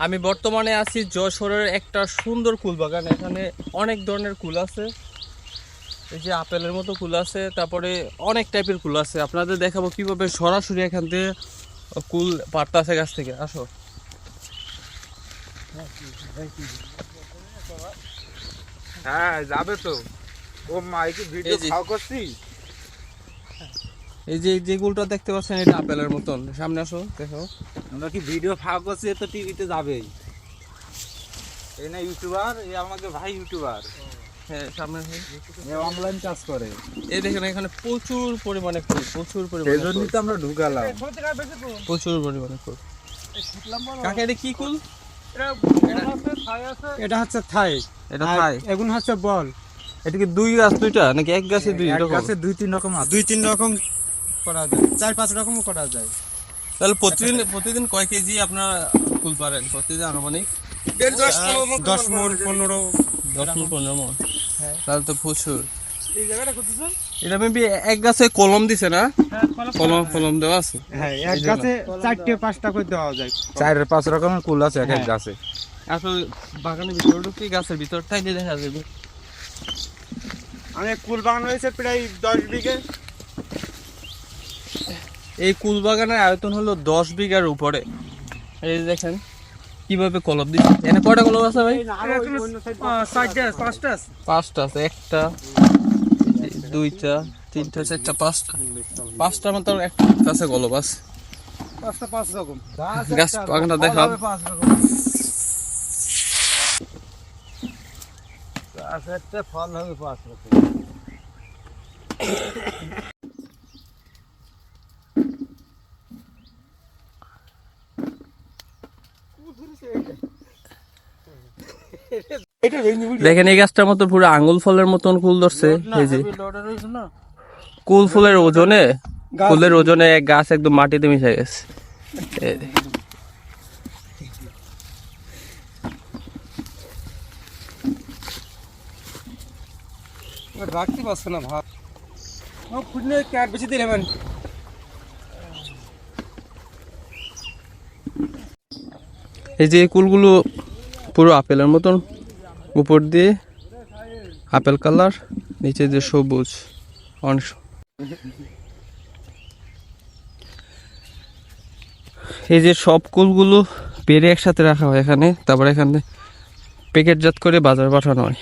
আমি বর্তমানে আছি যশোরের একটা সুন্দর কুল বাগান। এখানে অনেক ধরনের কুল আছে, এই যে আপেলের মতো কুল আছে, তারপরে অনেক টাইপের কুল আছে। আপনাদের দেখাবো কিভাবে সরাসরি এখান থেকে কুল পাড়তে আছে গাছ থেকে। আসো। হ্যাঁ যাবে তো। ও মাইকে ভিডিও খাও করছি। এই যে কুলটা দেখতে পাচ্ছেন, এটা আপেলের মতন। সামনে আসো, দেখো। আমরা কি ভিডিও ফাও করছি, তো টিভিতে যাবেই। এই না ইউটিউবার, এই আমাকে ভাই ইউটিউবার। হ্যাঁ, সামনে অনলাইন কাজ করে। এই দেখেন এখানে প্রচুর পরিমাণে ফুল, প্রচুর পরিমাণে। এই জন্যই তো আমরা ঢুকালাম। প্রচুর পরিমাণে ফুল। কাকা এটা কি কুল? এটা হচ্ছে থাই। এটা থাই। এগুলো হচ্ছে বল। এটা কি দুই গাছ দুইটা নাকি এক গাছে দুই এক রকম? গাছে দুই তিন রকম আছে। দুই তিন রকম করা যায়, 4-5 রকমও করা যায়। তাহলে প্রতিদিন কয় কেজি আপনারা ফুল পারেন? প্রতিদিন আনুমানিক 10 মণ 15। 10 মণ 15 মণ। তাহলে তো প্রচুর। এই জায়গাটা করতেছেন? এটা মেবি এক গাছে কলম দিছে না? কলম দেওয়া আছে। হ্যাঁ, এক গাছে 4-5টা করে দেওয়া যায়। 4-5 রকমের কুল আছে এক এক গাছে। আসলে বাগানের ভিতরে ঢুকি গাছের ভিতরটাই দেখা যাবে। আমি কুল বাগান হয়েছে প্রায় 10 বিঘে। এই কুল বাগানের আয়তন হলো 10 বিঘার উপরে। এই যে দেখেন কিভাবে কলম দিচ্ছে। এখানে কয়টা কলম আছে ভাই? 5টা আছে। একটা, দুইটা, তিনটা, চারটা, পাঁচটা মতো একটা গাছে কলম আছে। 5 রকম গাছ বাগানটা দেখাও। একটা ফল হবে 5 রকম। দেখেন এই গাছটার মতো পুরো আঙ্গুল ফলের মতন ফুল ধরছে। এই যে কুল ফুলের ওজনে এক গাছ একদম মাটিতে মিশে গেছে। রাখতে পারছ না ভাব। ও ফুটনে ক্যাট বেশি দিলে মানে। এই যে কুলগুলো পুরো আপেলের মতন, উপর দিয়ে আপেল কালার, নিচে যে সবুজ অংশ। এই যে সব কুলগুলো পেরে একসাথে রাখা হয় এখানে, তারপর এখানে প্যাকেটজাত করে বাজারে পাঠানো হয়।